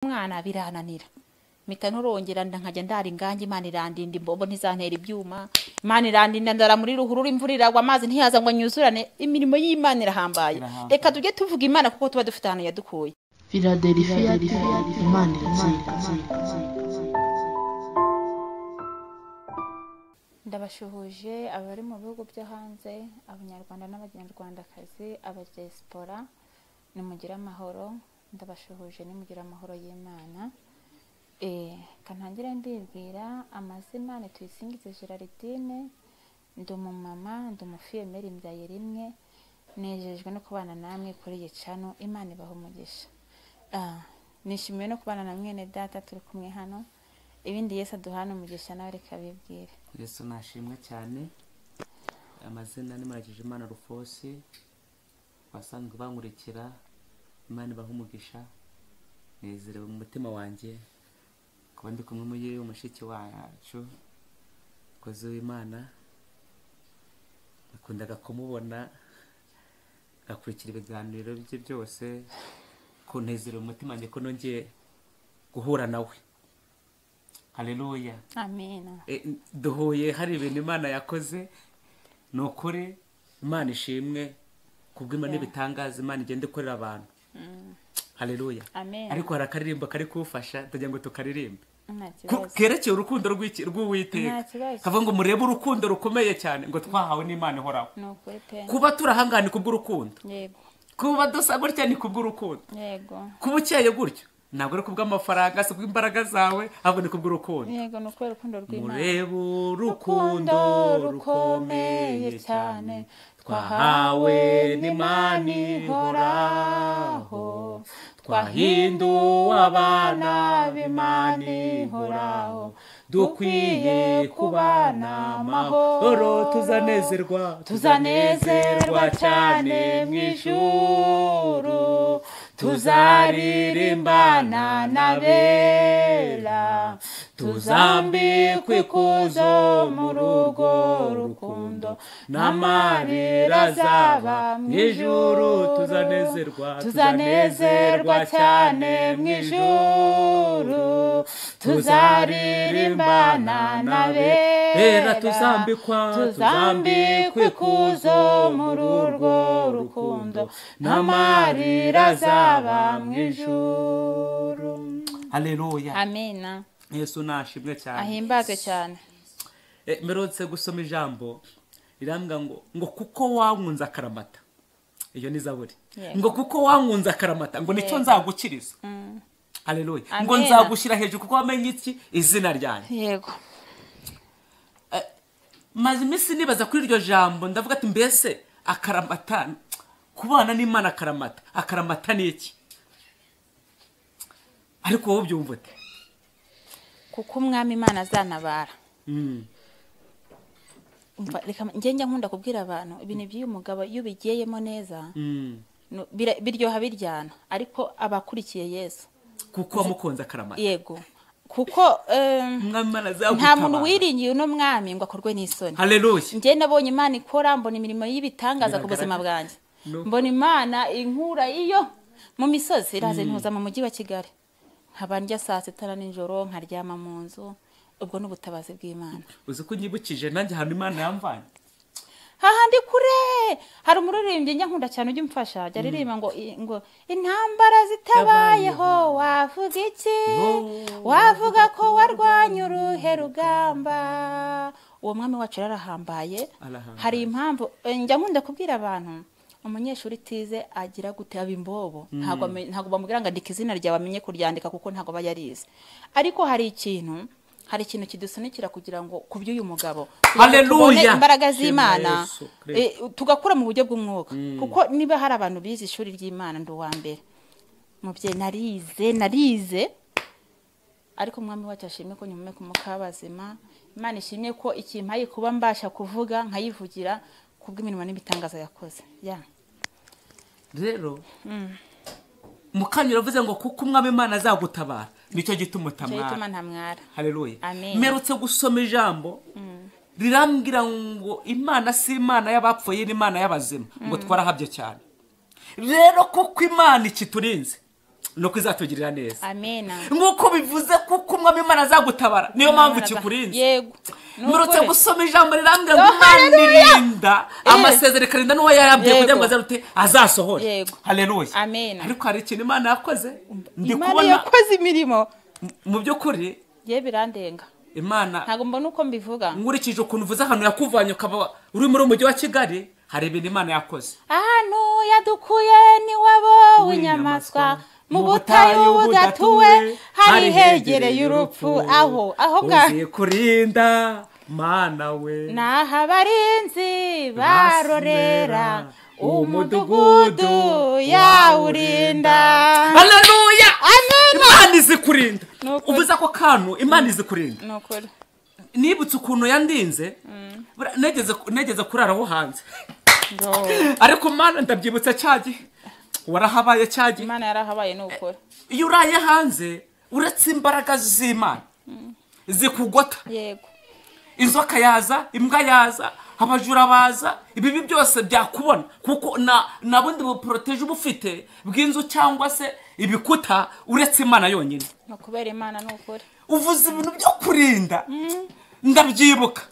mwana birananira mita nturongera nkajya ndara ingange Imana irandinda imbombo ntizantera ibyuma Imana irandinda ndara muri ruhurura imvura iragwa amazi ntiyaza ngo nyuzurane imirimo y'Imana irahambaye reka tujye tuvuga Imana kuko tuba dufite ahantu yadukuye Philadelphia Imana iratsinda. ndabashuhuje abari mu bihugu byo hanze abanyarwanda n'abanyarwandakazi abadiaspora nimugira amahoro ndabashuhuje nimugira amahoro y'Imana kantangira ndibwira amazina Tuyisingize Geraldine ndi umumama ndi umufiyemeri mbyaye rimwe nejejwe no kubana namwe kuri iyi channel Imana ibahe umugisha nishimiye no kubana na mwene data turi kumwe hano ibindi Yesu aduhana umugisha nawe reka bibwire. Yesu nashimwe cyane amazina ni 𝗵𝗔 Rufose basanzwe bankurikira Imana ibahe umugisha nezerewe mu mutima wanjye kuba ndi kumwe muri umushiki wacu 𝗂𝗏𝗺𝗵 nakundaga kumubona gakurikira ibiganiro bye byose kunezerewe mu mutima wanjye ko nongeye guhura nawe. Haleluya. Amen. Duhuye hari ibintu Imana yakoze nokuri Imana ishimwe kubw'Imana ibitangaza Imana igende ikorera abantu. Haleluya. Amen. Ariko hari akaririmbo kari kufasha tugira ngo tukaririmbe Ntakibazo. kerekeye urukundo rw'Uwiteka kavuga ngo murebe urukundo rukomeye cyane ngo twahawe n'Imana ihoraho Nukuri pe. kuba turahangana kubw'urukundo Yego. kuba dusa gutya ni kubw'urukundo Yego. kuba ukeye gutyo ntabwo ari kubw'amafaranga si kubw'imbaraga zawe ahubwo ni kubw'urukundo. Yego nuko urukundo rw'Imana. Murebe urukundo rukomeye cyane twahawe n'Imana ihoraho twahinduwe abana b'Imana ihoraho dukwiye kubana amahoro tuzanezerwa cyane mu ijuru tuzaririmbana n'abera tuzambikwa ikuzo mu rugo rukundo n'amarira azaba mu ijuru tuzanezerwa cyane mu ijuru tuzaririmbana n'abera tuzambikwa ikuzo mu rugo rukundo n'amarira azaba mu ijuru. Haleluya. Amen. Yesu nashimwe cyane. Ahimbazwe cyane. Mperutse gusoma ijambo rirambwa ngo kuko wankunze akaramata. Iyo ni Zaburi. Ngo kuko wankunze akaramata ngo nicyo nzagukiriza. Haleluya. Ngo nzagushyira hejuru kuko wamenye iki izina ryanjye. Yego. Maze iminsi nibaza kuri iryo jambo ndavuga ati mbese akaramata kubana n'Imana akaramata ni iki? Ariko wowe byumva ute? Kuko umwami Imana azanabara. Reka njye nkunda kubwira abantu ibintu by'uyu mugabo iyo bigiyemo neza biryoha biryana ariko abakurikiye Yesu kuko wamukunze akaramata. Yego. Kuko nta muntu wiringiye uno mwami ngo akorwe n'isoni. Haleluya. Njye nabonye Imana ikora mbona imirimo y'ibitangaza ku buzima bwanjye. Mbona Imana inkura iyo mu misozi iraze ntuza mu mujyi wa Kigali. Nkabandya saa 6 n'ijoro nkaryama mu nzu ubwo n'ubutabazi bw'Imana. Uzi ko nyibukije nanjye hano Imana yamvanye. Hahandi kure hari umuririmbyi nyankunda cyane ujye umfasha aririmba ngo intambara zitabayeho wavuga iki wavuga ko warwanya uruhe rugamba. Uwo mwami wacu yarahambaye. Hari impamvu njya nkunda kubwira abantu umunyeshuri tize agira gute abimbobo ntago bamubwira ngo andika izina ryawe amenye kuryandika kuko ntago bayarize ariko hari ikintu kidusunikira kugira ngo kubyuyu mugabo. Haleluya. Imbaraga z'Imana tugakura mu buryo bw'umwuka kuko niba hari abantu bize ishuri ry'Imana ndo wa mbere mubye narize ariko mwami wacu ashimye ko nyume ku mukabazima Imana ishimye ko ikimpaye kuba mbasha kuvuga nkayivugira kubw'iminwa n'ibitangaza yakoze. Rero mukanya uravuze ngo kuko umwami Imana azagutabara nicyo gituma utamwara. Haleluya. Mperutse gusoma ijambo rirambwira ngo Imana si Imana y'abapfuye n'Imana y'abazima ngo twarahabye cyane. Rero kuko Imana ikiturinze no kwizatugirira neza. Amena. Nguko bivuze kuko umwami Imana azagutabara niyo mpamvu kikurinze. Yego. Murutse gusoma ijambo rirambye ngo Imana irinda amasezerano ikarinda n'uwo yarabye kugira ngo azarute azasohore. Haleluya. Amen. Ariko hari ikintu Imana yakoze ndi Imana kubona yakoze imirimo mu by'ukuri ye birandenga. Imana ntago mbona uko mbivuga nkurikije ukuntu uvuze ahantu yakuvanye ukaba uri muri umujyi wa Kigali hari ibintu Imana yakoze. Ahantu yadukuye ni wabo w'inyamaswa mu butayu budatuwe hari hegereye urupfu aho uzi kurinda Mana we naho abarinzi barorera umudugudu yawurinda. Haleluya. Amen. Imana izi kurinda. Uvuze ko kantu Imana izi kurinda. Nukuri. Nibutse ukuntu yandinze negeze kuraraho hanze. Ariko Mana ndabyibutse cyagihe warahabaye cyagihe. Imana yarahabaye nukuri. Iyo uraye hanze uretse imbaraga z'Imana zikugota. Yego. Inzoka yaza, imbwa yaza, abajura baza, ibibi byose byakubona kuko na bundi buproteje ubufite bw'inzu cyangwa se ibikuta uretse Imana yonyine. No kubera Imana nukuri. Uvuze ibintu byo kurinda. Ndabyibuka.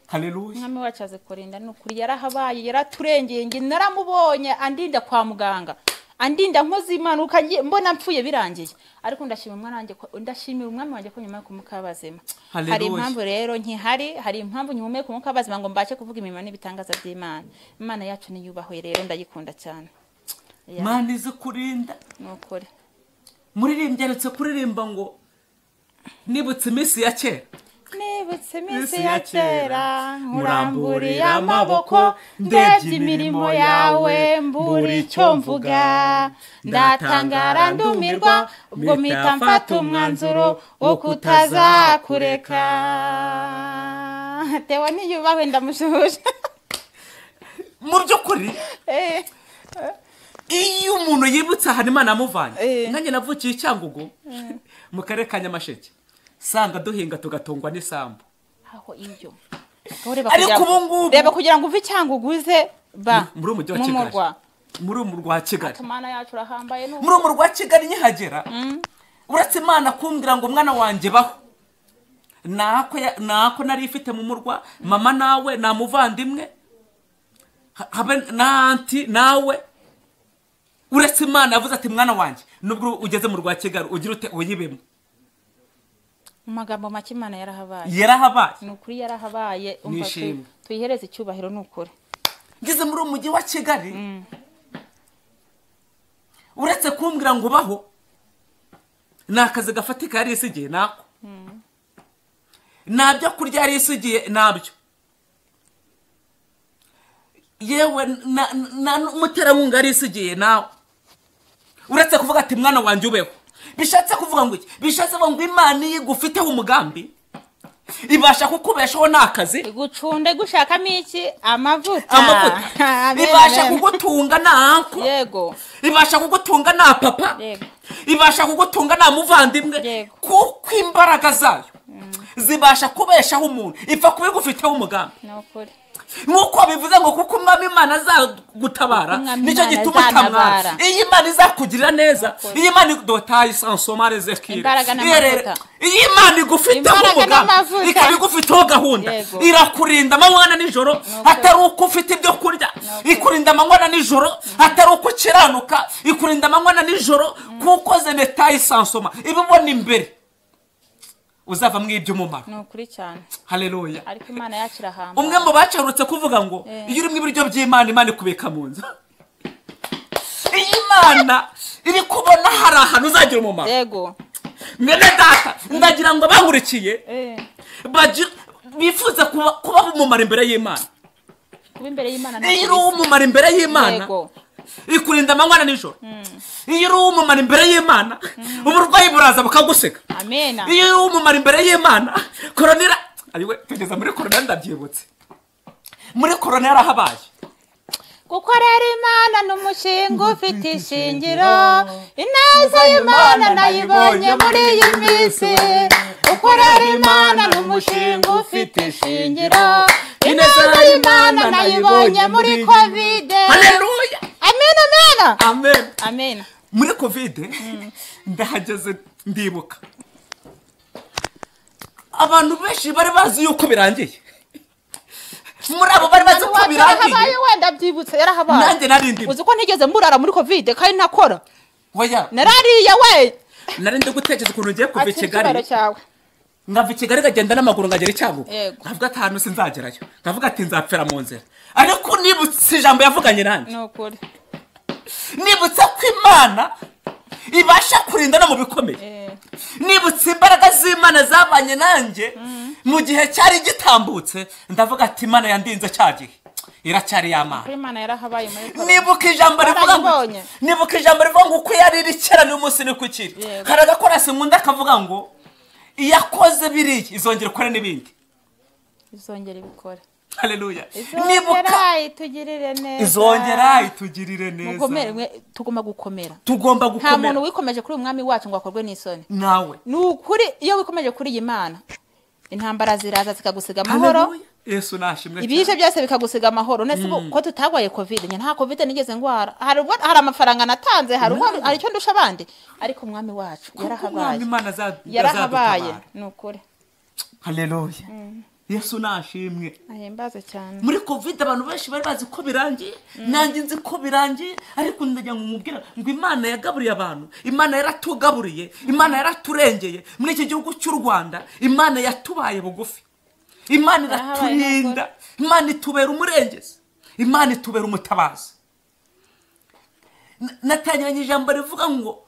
Haleluya. Mwami wacu aze kurinda nukuri yarahabaye yaraturengeye ngi naramubonye andinda kwa muganga. Andinda nkoze impanuka mbona mpfuye birangiye. Ariko ndashimira umwami wanjye ko nyuma yo kumukabazima. Hari impamvu rero nkihari, hari impamvu nyuma kumukabazima ngo mbace kuvuga imirimo n'ibitangaza by'Imana. Imana yacu ni yubahwe rero ndayikunda cyane. Imana izi kurinda. Nukuri. Muririmbye aretse kuririmba ngo nibutse iminsi ya kera. Nibutse iminsi ya kera nkuramburiye amaboko ndebye imirimo yawe mbura icyo mvuga ndatangara ndumirwa ubwo mpita mfata umwanzuro wo kutazakureka. Tewa niyubahwe ndamushuhuje. Mu by'ukuri iyo umuntu yibutse ahantu Imana amuvanye nkanjye navukiye Cyangugu mu karere ka Nyamasheke sanga duhinga tugatungwa n'isambu aho ibyo ariko ubungubu reba kugira ngo uve Cyanguguze muri umujyi wa Kigali muri umurwa wa Kigali. Imana yacu rahambaye no muri umurwa wa Kigali nyihagera uretse Imana kumbwira ngo mwana wanjye baho nako nari ifite mu murwa mama nawe namuvandimwe habe nanti nawe uretse Imana yavuze ati mwana wanjye nubwo ugeze mu rwa Kigali ugira ute uyibemo. Magambo make Imana yarahabaye nukuri yarahabaye umva tuyihereze icyubahiro nukuri. Ngeze muri umujyi wa Kigali uretse kumbwira ngo baho nakaze gafatika yari isigiye nako nabyo kurya yari isigiye nabyo yewe na umuterankunga yari isigiye nawe uretse kuvuga ati mwana wanjye ubeho. Bishatse kuvuga ngo iki? Bishatse ngo Imana yigufiteho umugambi ibasha kukubeshaho nakazi igucunde gushakamo iki amavuta ibasha kugutunga nanko. Yego. Ibasha kugutunga na papa. Yego. Ibasha kugutunga na muvandimwe kuko imbaraga zayo zibasha kubeshaho umuntu ipfa kubigufiteho umugambi. Nokuri. Nuko bivuze ngo kuko umwami Imana azagutabara nicyo gituma utamwara. Iyi Imana izakugirira neza. Iyi Imana dotaye sansomare zekire. Iyi Imana igufiteho umugambi ikabigufiteho gahunda irakurinda amanywa nijoro atari uko ufite ibyo kurya ikurinda amanywa nijoro atari uko ukiranuka ikurinda amanywa nijoro kuko zenetaye sansoma ibibona imbere uzava mwibyo umumaro. Nukuri cyane. Haleluya. Ariko Imana yakira hamba. Umwe mu bacarutse kuvuga ngo iyo uri mu biryo by'Imana Imana ikubeka mu nzu. Imana iri kubona hari ahantu uzagira umumaro. Yego. Mwene data ndagira ngo bankurikiye bifuza kuba umumaro imbere y'Imana. Kuba imbere y'Imana. Iyo uri umumaro imbere y'Imana ikurinda amanywa nijoro. Iyo uri umumaro imbere y'Imana uburwayi buraza bukaguseka. Amen. Iyo uri umumaro imbere y'Imana koronera ariwe tugeza muri koronera ndabyibutse muri koronera yarahabaye gukorera Imana n'umushinga ufite ishingiro ineza y'Imana nayibonye muri iyi minsi. Gukorera Imana n'umushinga ufite ishingiro ineza y'Imana nayibonye muri COVID. Haleluya. Amen. Amen. Amen. muri covid ndahageze ndibuka abantu benshi bari bazi yuko birangiye muri abo bari bazi ko birangiye yarahabaye wenda byibutse yarahabaye nanjye narindi uzi ko ntigeze mburara muri covid kandi ntakora oya narariye we narindi gutekereza ukuntu ugiye kuva i Kigali cyawe ngava i Kigali gagenda n'amaguru ngagera icyabugo Yego. ngavuga ati ahantu sinzagerayo ngavuga ati nzapfira mu nzira ariko nibutse ijambo yavuganye nanjye nukuri nibutse ko Imana ibasha kurinda no mu bikomeye nibutse imbaraga z'Imana zabanye nanjye mu gihe cyari gitambutse ndavuga ati Imana yandinze cyagihe iracyari yamana kuri Imana yarahabaye muri nibuka ijambo rivuga ngo uko yari rikera n'umunsi ni kukiri karaga ko rase nkunda akavuga ngo iyakoze biriye izongera ukore n'ibindi izongera ibikore haleluya nibuka itugirire neza izongera itugirire neza mukomere tugomba gukomera nta muntu wikomeje kuri umwami wacu ngo akorwe n'isoni nawe nukuri iyo wikomeje kuri Imana intambara ziraza zikagusiga amahoro Yesu nashimwe ibishe byose bikagusiga amahoro nese ko tutagwaye covid nta covid nigeze ngwara hari amafaranga natanze hari icyo ndusha abandi ariko umwami wacu yarahabaye nukuri haleluya Yesu nashimwe ahimbaze cyane muri covid abantu benshi bari bazi ko birangiye nanjye nzi ko birangiye ariko ndajya ngumubwira ngo Imana yagaburiye abantu Imana yaratugaburiye Imana yaraturengeye muri iki gihugu cy'u Rwanda Imana yatubaye bugufi Imana iraturinda Imana itubera umurengezi Imana itubera umutabazi natanyanye ijambo rivuga ngo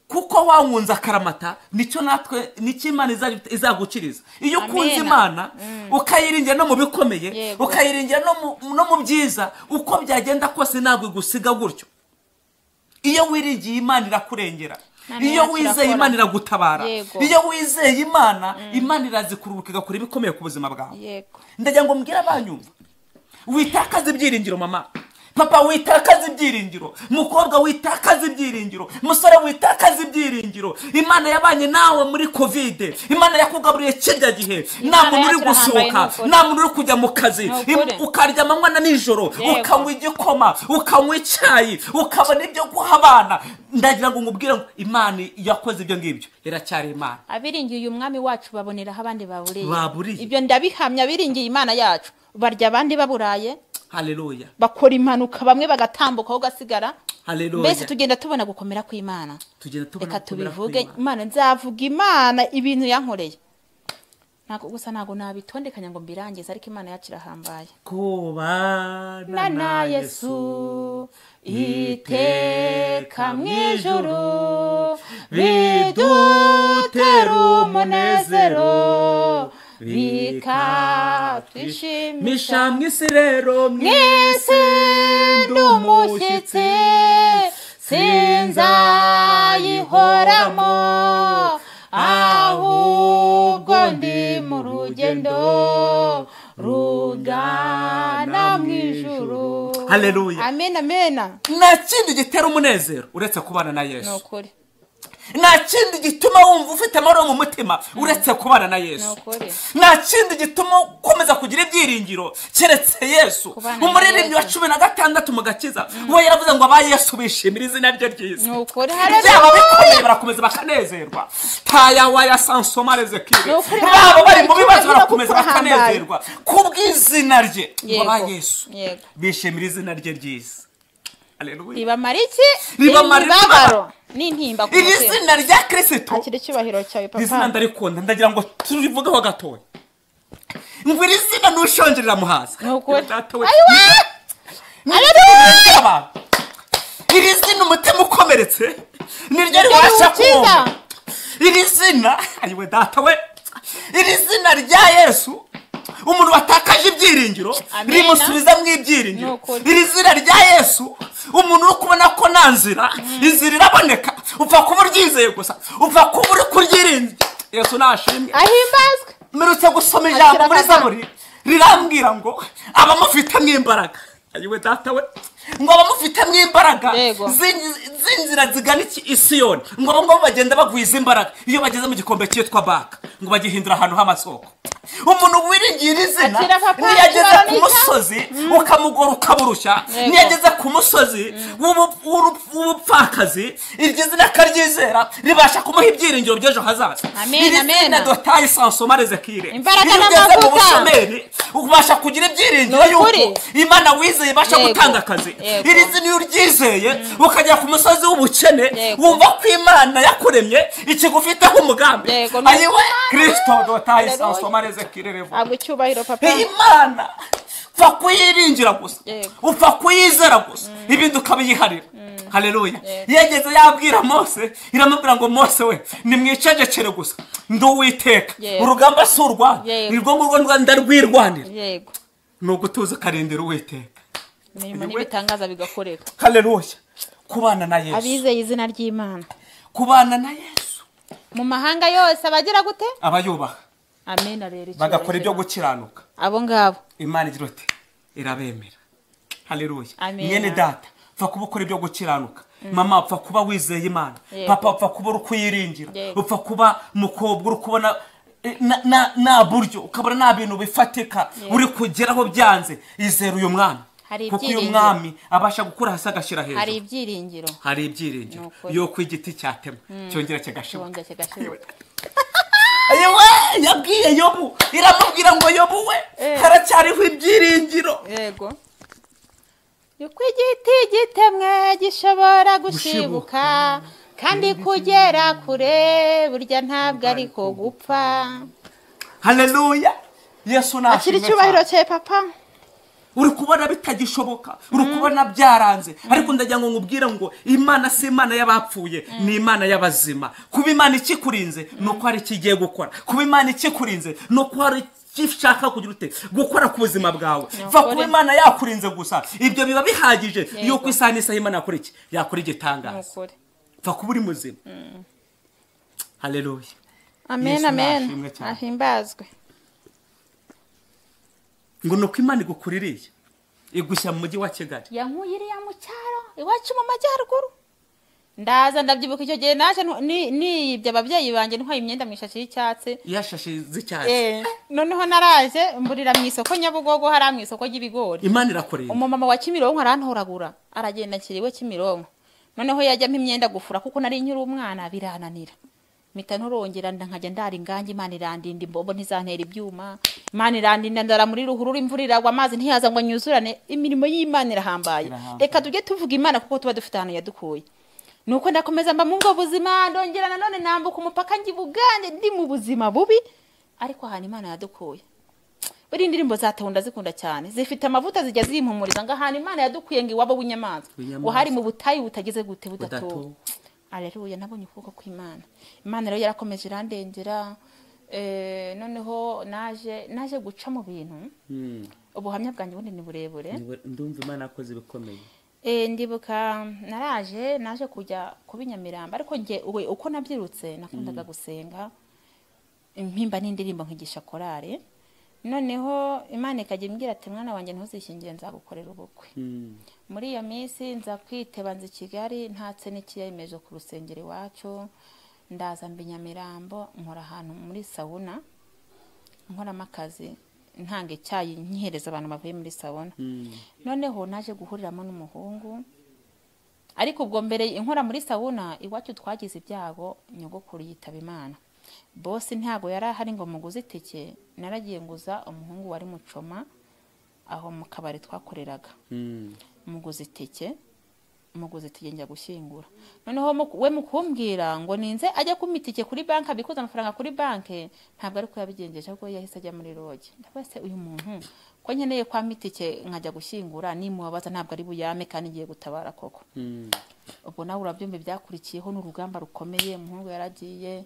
kuko wankunze akaramata nicyo natwe nicyo Imana izagukiriza iyo ukunze Imana ukayiringira no mu bikomeye ukayiringira no mu byiza uko byagenda kose ntabwo igusiga gutyo iyo wiringiye Imana irakurengera iyo wizeye Imana iragutabara iyo wizeye Imana Imana irazikurubuka igakora ibikomeye ku buzima bwawe ndagira ngo mbwira abanyumva witakaze ibyiringiro mama papa witakaze ibyiringiro mukobwa witakaze ibyiringiro musore witakaze ibyiringiro Imana yabanye nawe muri covid Imana yakugaburiye kirya gihe nta muntu uri gusohoka nta muntu uri kujya mu kazi ukarya amanywa na nijoro ukanywa igikoma ukanywa icyayi ukabona ibyo guha abana ndagira ngo ngubwire ngo Imana yakoze ibyo ngibyo iracyari Imana abiringiye uyu mwami wacu baboneraho abandi baburiye ibyo ndabihamya biringiye Imana yacu barya abandi baburaye haleluya bakora impanuka bamwe bagatambuka ugasigara haleluya mbese tugenda tubona gukomera kw'Imana reka tubivuge Imana nzavuga Imana ibintu yankoreye gusa ntago nabitondekanya ngo mbirangize ariko Imana yacu irahambaye kubana na Yesu iteka mw'ijuru bidutera umunezero bikatwishimisha mw'isi rero mw'isi n'umushyitsi sinzayihoramo ahubwo ndi mu rugendo rugana mw'ijuru haleluya amen amen nta kindi gitera umunezero uretse kubana na Yesu nukuri nta kindi gituma wumva ufite amahoro mu mutima uretse kubana na Yesu nta kindi gituma ukomeza kugira ibyiringiro keretse Yesu umuririmbyi wa 16 mu gakiza we yaravuze ngo aba Yesu bishimira izina rye ryiza byaba bikomeye barakomeza bakanezerwa taya waya sansomare zekire baba bari mu bibazo barakomeza bakanezerwa kubw'izina rye aba Yesu bishimira izina rye ryiza haleluya ribamariki n'intimba iri zina rya Kristo akiri cyubahiro cyawe papa izina ndarikunda ndagira ngo turivugeho gatoya ngo iri zina nushongerera muhaza iri zina umutima ukomeretse niryo ribasha kumva iri zina ayiwe data we iri zina rya Yesu umuntu watakaje ibyiringiro rimusubiza mu ibyiringiro iri zina rya Yesu umuntu uri kubona ko nta nzira inzira iraboneka upfa kuba uryizeye gusa upfa kuba uri kuryiringira Yesu nashimwe ahimbazwe mperutse gusoma ijambo muri Zaburi rirambwira ngo abamufite mw'imbaraga ayiwe data we ngo abamufite mw'imbaraga z'inzira zigana i Siyoni ngo abo ngabo bagenda bagwiza imbaraga iyo bageze mu gikombe cyitwa baka ngo bagihindura ahantu h'amasoko umuntu wiringira izina niyageze ku musozi ukamugora ukaburushya niyageze ku musozi w'ubupfakazi iryo zina akaryizera ribasha kumuha ibyiringiro by'ejo hazaza amen amen 𝗨𝗺𝗂𝗵𝗆𝗺 imbaraga n'amavuta mu n'amavuta bushomeri ubasha kugira ibyiringiro yuko Imana wizeye ibasha gutanga akazi iri zina iyo uryizeye ukajya ku musozi w'ubukene wumva ko Imana yakuremye ikigufiteho umugambi ayiwe Kristo 𝗨𝗺𝗂𝗵𝗆𝗺 agwa icyubahiro papa Imana upfa kuyiringira gusa upfa kuyizera gusa ibindi ukabiyiharira haleluya yegeze yabwira Mose iramubwira ngo Mose we nimwicegekere gusa ndi Uwiteka urugamba si urwanyu nirwo ngurwo ndarwirwanira yego nugutuza karindira Uwiteka imirimo n'ibitangaza bigakoreka haleluya kubana na Yesu abizeye izina ry'Imana kubana na Yesu mu mahanga yose abagira gute abayubaha amen rero bagakora ibyo gukiranuka abo ngabo Imana igira ati irabemera haleluya Amen. nyene data upfa kuba ukora ibyo gukiranuka mama upfa kuba wizeye Imana papa upfa kuba uri kuyiringira upfa kuba mukobwa uri kubona na buryo ukabona nta bintu bifatika uri kugeraho byanze izera uyu mwami kuko uyu mwami abasha gukura hasi agashyira hejuru hari ibyiringiro yo ku igiti cyatemwe cyongera kigashibuka ayiwe yabwiye Yobu iramubwira ngo Yobu we haracyariho ibyiringiro yego yuko igiti gitemwe gishobora gushibuka kandi kugera kure burya ntabwo ariko gupfa haleluya Yesu nashimwe akiri icyubahiro cye papa uri kubona bitagishoboka uri kubona byaranze ariko ndagira ngo nkubwire ngo Imana si Imana y'abapfuye ni Imana y'abazima kuba Imana ikikurinze nuko hari kigiye gukora kuba Imana ikikurinze nuko hari kishaka kugira ute gukora ku buzima bwawe va kuba Imana yakurinze gusa ibyo biba bihagije yuko isaha n'isaha Imana yakora iki yakora igitangaza va kuba uri muzima haleluya amen amen ahimbazwe ngo nuko Imana igukuririye igushyira mu mujyi wa Kigali yankuyiriye mu cyaro iwacu mu majyaruguru ndaza ndabyibuka icyo gihe naje niyibye ababyeyi banjye ntwaye imyenda mu ishashi y'icyatsi yashashi z'icyatsi noneho naraje mburira mu isoko Nyabugogo hari mu isoko y'ibigori Imana irakoreye umumama wa Kimironko arantoragura aragenda kiriwe Kimironko noneho yajyamo imyenda gufura kuko nari nkiri umwana birananira mita nturongera nkajya ndari ingange Imana irandinda imbombo ntizantera ibyuma Imana irandinda ndara muri ruhurura imvura iragwa amazi ntiyaza ngo nyuzurane imirimo y'Imana irahambaye reka tujye tuvuga Imana kuko tuba dufite ahantu yadukuye nuko ndakomeza mba mu ngo buzima ndongera nanone nambuka umupaka njye Bugande ndi mu buzima bubi ariko ahantu Imana yadukuye buri indirimbo zatahunda zikunda cyane zifite amavuta zijya zimpumuriza ngo ahantu Imana yadukuye ngo iwabo w'inyamaswa wahari mu butayu butagize gute budatu Haleluya nabonye ukuboko kw'Imana Imana rero yarakomeje irandengera noneho naje guca mu bintu ubuhamya bwanjye bundi ni burebure ndumva Imana akoze bikomeye ndibuka naje kujya kubinyamirambo ariko nge uko nabyirutse nakundaga gusenga impimba n'indirimbo nkigisha korale noneho Imana ikajya imbwira ati mwana wanjye ntuzishyingire nzagukorera ubukwe muri iyo minsi nza kwitebanza Kigali ntatse n'ikiyemeje ku rusengero iwacu ndaza mbinyamirambo nkora ahantu muri sauna nkoramo akazi ntanga icyayi nyihereza abantu bavuye muri sauna noneho naje guhuriramo n'umuhungu ariko ubwo mbere inkora muri sauna iwacu twagize ibyago nyogokuru yitaba Imana bosi ntago yari ahari ngo muguze itike naragiye nguza umuhungu wari mucoma aho mu kabari twakoreraga muguze itike njya gushyingura noneho we mukumbwira ngo ninze ajya kumitike kuri banki abikuza amafaranga kuri banki ntabwo ari ko yabigenjeje ahubwo yahise ajya muri roge ndabase uyu muntu ko nkeneye kwa mitike nkajya gushyingura nimubabaza ntabwo ari buyame kandi ngiye gutabara koko ubwo nawe urabyumva byakurikiyeho n'urugamba rukomeye umuhungu yaragiye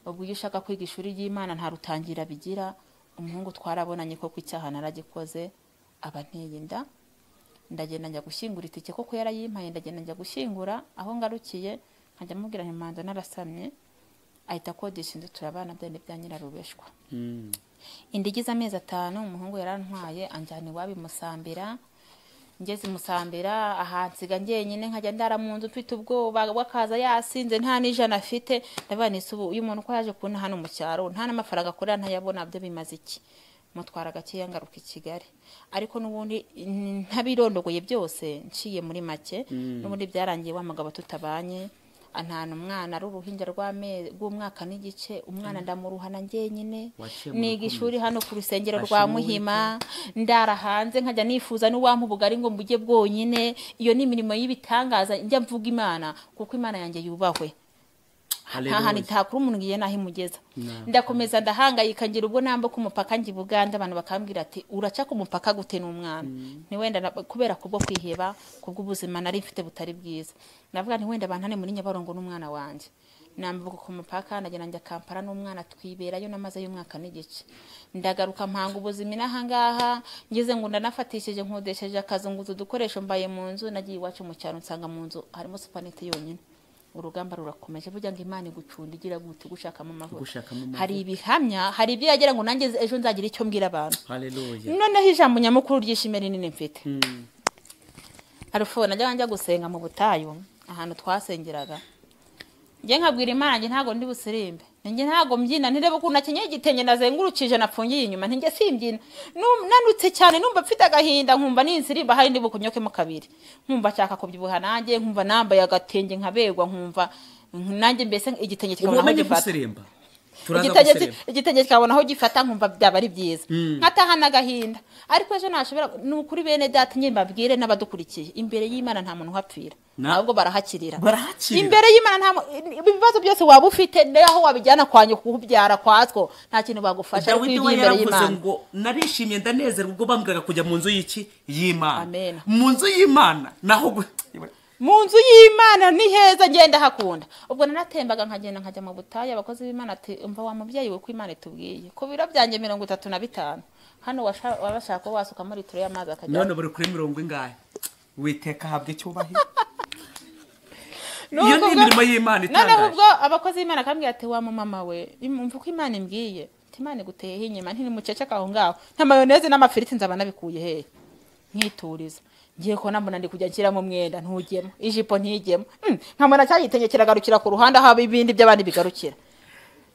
ubwo iyo ushaka kwiga ishuri ry'Imana nta rutangira bigira umuhungu twarabonanye ko icyaha naragikoze abanteye inda ndagenda njya gushyingura itike koko yarayimpaye ndagenda njya gushyingura aho ngarukiye nkajya mubwira nti manza narasamye ahita akodesha inzu turabana byane bya nyirarubeshwa indigize amezi 5 umuhungu yarantwaye anjyana iwabo Musambira ngeze Musambira ahansiga njyenyine nkajya ndara mu nzu mfite ubwoba bw'akaza yasinze nta n'ijana afite ndabana isubu uyu muntu ko yaje kubona hano mu cyaro nta n'amafaranga akorera ntayabona byo bimaze iki mutwara gakeya ngaruka i Kigali ariko n'ubundi ntabirondogoye byose nciye muri make n'ubundi byarangiye wa mugabo tutabanye antana umwana ari uruhinja rw'umwaka n'igice umwana ndamuruhana njyenyine niga ishuri hano ku rusengero rwa Muhima ndara hanze nkajya nifuza n'uwampa ubugari ngo mbujye bwonyine iyo ni imirimo y'ibitangaza njya mvuga Imana kuko Imana yanjye yubahwe nta nitakura umuntu ngiye naho imugeza ndakomeza ndahangayika ngira ubwo namba ku mupaka ngi Buganda abantu bakambwira ati uraca ku mupaka gute n'umwana ni wenda kubera kubwo kwiheba kubwo ubuzima nari mfite butari bwiza navuga nti wenda bantane muri Nyabarongo n'umwana wanje nambuka ku mupaka nagenda njya Kampala n'umwana twiberayo namaze y'umwaka n'igice ndagaruka mpanga ubuzima nahangaha ngeze ngo ndanafatishije nkodesheje akazunguzo dukoresho mbaye mu nzu nagiye iwacu mu cyaro nsanga mu nzu harimo supanete yonyine urugamba rurakomeje burya ngo Imana igucunda igira gute gushakamo amahoro hari ibihamya hari ibyo yagira ngo nanjye ejo nzagira icyo mbwira abantu haleluya noneho ijambo nyamukuru ryishimira nini mfite arufo najya gusenga mu butayu ahantu twasengeraga nge nkabwira Imana nge ntago ndi busirimbe nge ntago mbyina ntirebe ukuntu akenyeye igitenge nazengurukije napfungiye inyuma nge simbyina nanutse cyane numva mfite agahinda nkumva ninsirimba hari ndi bukunyokemo kabiri nkumva cyaka kubyibuha nanjye nkumva nambaye agatenge nkabegwa nkumva nanjye mbese igitenge kikabona aho gifata igitenge kikabona aho gifata nkumva byaba ari byiza nkatahana agahinda ariko ejo nashobora n'ukuri bene data nyembabwire n'abadukurikiye imbere y'Imana nta muntu uhapfira ahubwo barahakirira imbere y'Imana nta ibibazo byose waba ufite naho wabijyana kwanye kubyara kwatwo nta kintu bagufasha kwigira imbere y'Imana ngo narishimye ndanezerwa ubwo bambwiraga kujya mu nzu y'Imana mu nzu y'Imana naho mu nzu y'Imana ni heza ngenda hakunda ubwo nanatembaga nkagenda nkajya mu butayu abakozi b'Imana ati umva wa mubyeyi we ko Imana itubwiye ko biro byanjye 35 hano wabashaka wasuka muri turo y'amazi akajya none buri kuri 40 ingahe witeka habwe cyubahiro iyo ni imirimo y'Imana itangaje none ubwo abakozi b'Imana akambwira ati wa mama we umva ko Imana imbwiye Imana iguteye inyuma ntiri mucece kaho ngaho nta mayoneze n'amafiriti nzaba nabikuye he nkituriza ngiye ko nambona ndi kujya nshyira mu mwenda ntugemo ijipo ntigemo nkamona cyagitenyekera garukira ku ruhande haba ibindi by'abandi bigarukira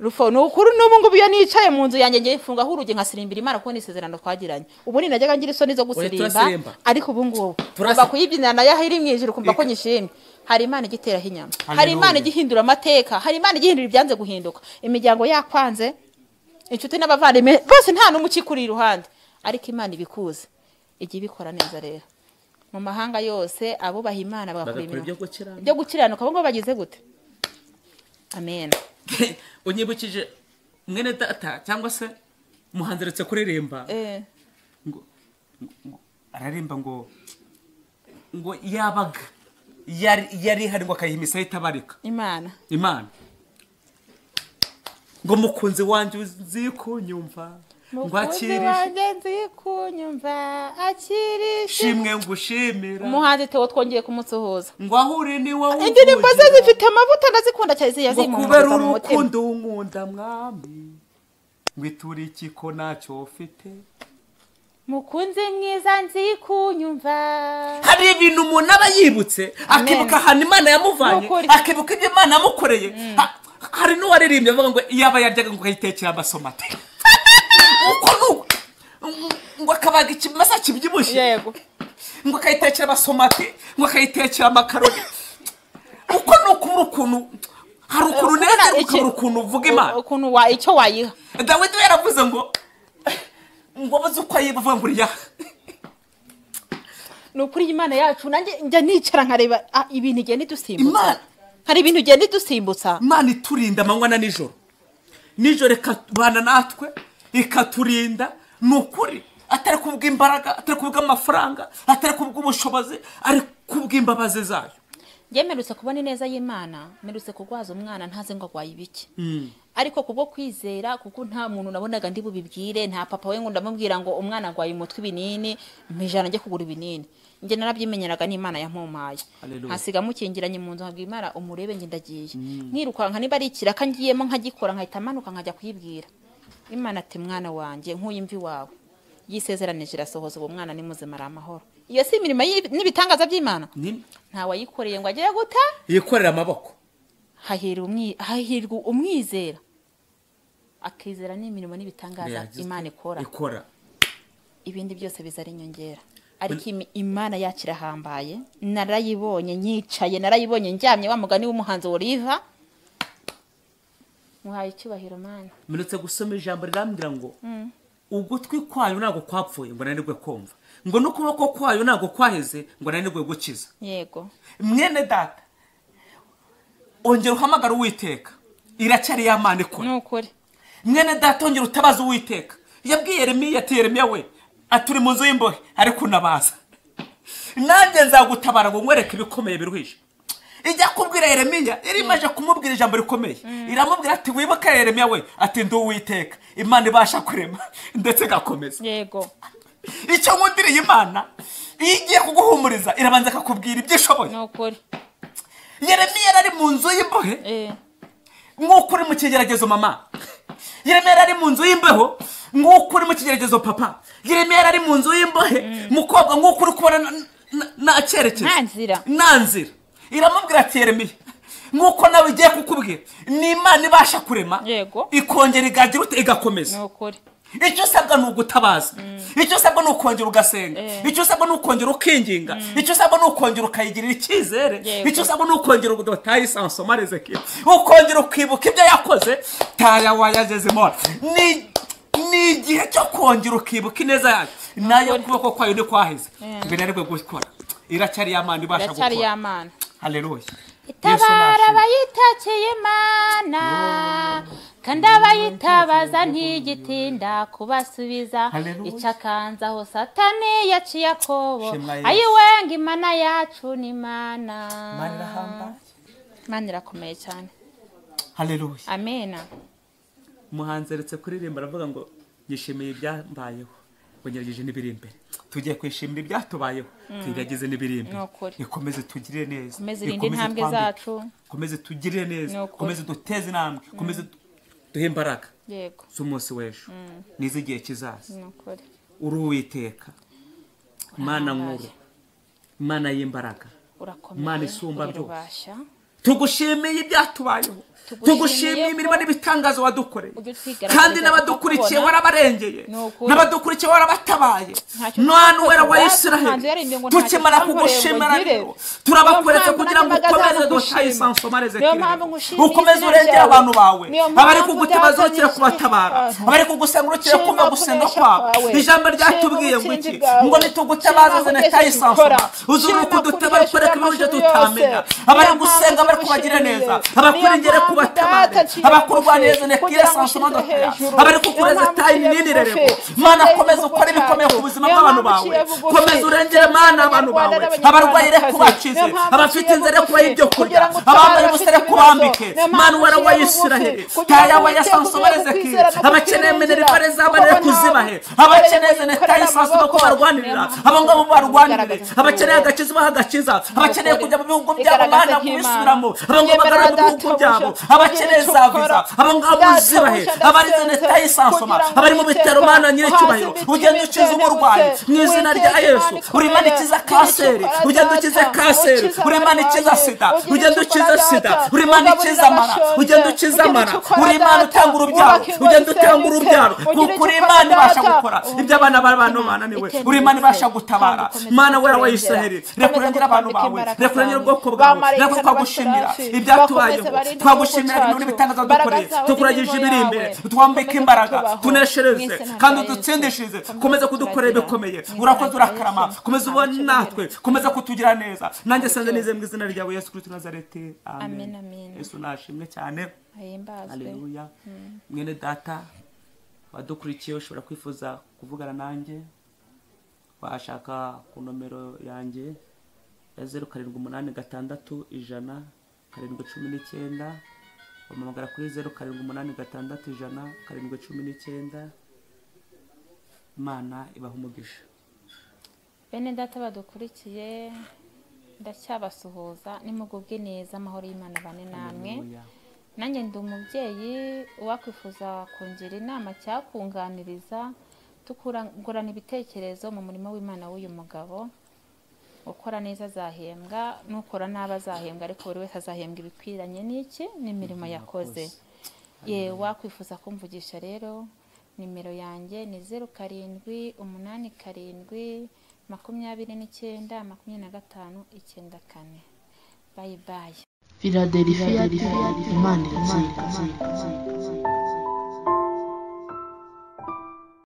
rufo n'ukuri n'ubu ngo biyo nicaye mu nzu yanjye ngiye funga huruge nkasirimbira Imana ko nisezerano twagiranye ubu ni najyaga ngira isoni zo gusirimba ariko ubu ngubu kuba kuyibyinana nayo iri mu ijuru kumva ko nyishimye hari Imana igitera hinyama hari Imana igihindura amateka hari Imana igihindura ibyanze guhinduka imiryango yakwanze inshuti n'abavandimwe bose nta n'umukikuri iruhande ariko Imana ibikuze igiye bikora neza rero mu mahanga yose abubaha Imana bagakora ibintu byo gukiranuka abo ngo bagize gute amen unyibukije mwene data cyangwa se muhanzeretse kuririmba ngo ararimba ngo yabaga yari hari ngo akayimisa itabarika Imana ngo mukunzi wanje uzi kunyumva ngwakirishe kunyumva akirishe shimwe ngushimira umuhanzi tewo twongeye kumutsohoza ngwahure ni wowe indirimbo ze zifite amavuta ndazikunda cyane yazimu kubera urukundo nkunda mwami ngwiturikiko nacyo ufite mukunzi mwiza nzi kunyumva hari ibintu umuntu aba yibutse akibuka ahantu Imana yamuvanye akibuka ibyo Imana yamukoreye hari n'uwaririmbye avuga ngo yaba yaryaga ngo kayitekera amasomate ngo akabaga ikimasa kibyibushye yego ngo kayitekera abasomati ngo kayitekera amakaroni uko nukubura ukuntu hari ukuntu neza ukabura ukuntu uvuga Imana ukuntu icyo wayiha Dawidi yaravuze ngo baze uko ayivuga ngo uriya nukuri Imana yacu nanjye njya nicara nkareba ibintu igenda idusimbutsa hari ibintu igenda idusimbutsa Imana iturinda amanywa na nijoro ikabana natwe ikaturinda nukuri atari kubwa imbaraga atari kubwa amafaranga atari kubwa ubushobozi ari kubwa imbabazi zayo ngemerutse kubona neza y'Imana merutse kugwaza umwana ntaze ngo agwaye ibiki ariko kubwo kwizera kuko nta muntu nabonaga ndi bubibwire nta papa we ngo ndamubwira ngo umwana agwaye umutwe ibinini mpijana nge kugura ibinini nge narabyimenyeraga n'Imana yampaye hasiga mukingiranye mu nzu nkabwira Imana umurebe nge ndagiye nkirukanka niba ari ikiraka ngiyemo nkagikora nkahita manuka nkajya kuyibwira Imana ati mwana wanjye nkuyimvi wawe yisezeranije irasohoza uwo mwana ni muzima ari amahoro iyo si imirimo n'ibitangaza by'Imana nta wayikoreye ngo agire guta yikorera amaboko hahirwa umwizera akizera n'imirimo n'ibitangaza Imana ikora ibindi byose bizari inyongera ariko Imana yakira hambaye narayibonye nyicaye narayibonye njyamye wa mugani w'umuhanzi 𝗶𝗶𝗺 muhaye icyubahiro Mana minutse gusoma ijambo rirambira ngo ugutwi kwayo nago kwapfuye ngo nanirwe kumva ngo n'ukuboko kwayo nago kwaheze ngo nanirwe gukiza yego mwene data ongera uhamagara Uwiteka iracyari y'Imana ikora n'ukuri mwene data ongera utabaza Uwiteka yabwiye Yeremiya ati Yeremiya we aturi mu nzu y'imbohe ariko unabaza nanjye nzagutabara ngo nkwereke ibikomeye biruhije ijya kubwira Yeremiya imaje kumubwira ijambo rikomeye iramubwira ati wibuka Yeremiya we ati ndi Uwiteka Imana ibasha kurema ndetse gakomeza yego icyo nkundiriye Imana igiye kuguhumuriza irabanza akakubwira ibyishoboye n'ukuri Yeremiya ari mu nzu y'imbohe nk'uko uri mu kigeragezo mama Yeremiya ari mu nzu y'imbeho nk'uko uri mu kigeragezo papa Yeremiya ari mu nzu y'imbohe mukobwa nk'uko uri kubona nta cyerekezo nta nzira iramubwira ati Yeremiya nk'uko nawe igiye kukubwira ni Imana ibasha kurema ikongera igagira ute igakomeza n'ukuri icyo usabwa ni ugutabaza icyo usabwa ni ukongera ugasenga icyo usabwa ni ukongera ukinginga icyo usabwa ni ukongera ukayigirira icyizere icyo usabwa ni ukongera 𝗨𝗺𝗂𝗵𝗆𝗺 ukongera ukibuka ibyo yakoze 𝗨𝗺𝗂𝗵𝗆𝗺 ni igihe cyo kongera ukibuka ineza yayo nayo ukuboko kwayo ni kwaheze mbere aribwo gukora iracyari y'Imana ibasha gukora haleluya itabara abayitakeye Imana kandi abayitabaza ntigitinda kubasubiza icakanzaho satani yaciye Yakobo ayiwenga Imana yacu ni Imana Imana irakomeye cyane haleluya amena umuhanzi aretse kuririmba aravuga ngo yishimiye ibyambayeho ngerageje n'ibiri imbere tugiye kwishimira ibyatubayeho twigagize n'ibiri imbere ikomeze tugirire neza intambwe zacu komeze tugirire neza komeze duteze intambwe komeze duhe imbaraga yego z'umunsi w'ejo n'izigihe kizaza uri Uwiteka Imana nkuru Imana y'imbaraga Imana isumba byose tugushimiye ibyatubayeho tugushimiye imirimo n'ibitangazo wadukoreye kandi n'abadukurikiye warabarengeye n'abadukurikiye warabatabaye none wera wa Isiraheli tukimara kugushimira rero turabakwereka kugira ngo ukomeze 𝗨𝗺𝗂𝗵𝗆𝗺 ukomeze urengera abantu bawe abari kugutabaza ukire kubatabara abari kugusenga ukire kumva gusenga kwabo ijambo ryatubwiye ngo iki ngo nitugutabaza 𝗨𝗺𝗂𝗵𝗆𝗺 uzuri kudutabara kwereka ibyo tutamenya abari gusenga bari kubagira neza abakurengere kubatabara abakurwaniriza 𝗨𝗺𝗂𝗵𝗆𝗺 abari kukureza 𝗨𝗺𝗺 Mana komeza ukora ibikomeye ku buzima bw'abantu bawe komeza urengere Mana abantu bawe abarwaye kubakize abafite inzara kuba ibyo kurya abambaye ubusere kubambike Mana wera wa Isiraheli 𝗨𝗺𝗂𝗵𝗆𝗺 abakeneye minerivare zabane kuzibahe abakeneye 𝗨𝗨𝗇 ko barwanirira abo ngabo barwanirire abakeneye agakiza bahagakiza abakeneye kujya mu bihugu byabo Mana kubisubiramo abo ngabo bagara mu bihugu byabo abakeneye za viza abo ngabo zibahe abarize 𝗨𝗨𝗇 abari mu bitaro Mana nyiricyubahiro ugende ukiza uburwayi mu izina rya Yesu uri Imana ikiza kanseri ugende ukize kanseri uri Imana ikiza sida ugende ukize sida uri Imana ikiza mara ugende ukiza mara uri Imana utanga urubyaro ugende utanga urubyaro kuko uri Imana ibasha gukora ibyo abana b'abantu bananiwe uri Imana ibasha gutabara Mana wera wa Isiraheli rekurengera abantu bawe rekurengera ubwoko bwawe reko twagushimira ibyatubayeho twagushimira ibintu n'ibitangaza dukoreye tukuragije ibiri imbere twambike imbaraga tuneshereze kandi dutsindishirize komeza kudukorera ibikomeye urakoze urakarama komeza ubone natwe komeza kutugira neza nanjye sanze nize mu izina ryawe Yesu Kristo Nazareti amen Yesu nashimwe cyane haleluya mwene data wadukurikiye ushobora kwifuza kuvugana nanjye washaka ku nomero yanjye ya 0786 wamamagara kuri 0786 Imana ibahe umugisha bene data badukurikiye ndacyabasuhuza nimugubwe neza amahoro y'Imana bane namwe nanjye ndi umubyeyi wakwifuza kungira inama cyakunganiriza tukungurana ibitekerezo mu murimo w'Imana w'uyu mugabo ukora neza azahembwa n'ukora nabi azahembwa ariko buri wese azahembwa ibikwiranye n'iki n'imirimo yakoze. Ye wakwifuza kumvugisha rero nimero yanjye ni 0787292594. Bye bye. Philadelphia Imana irakira.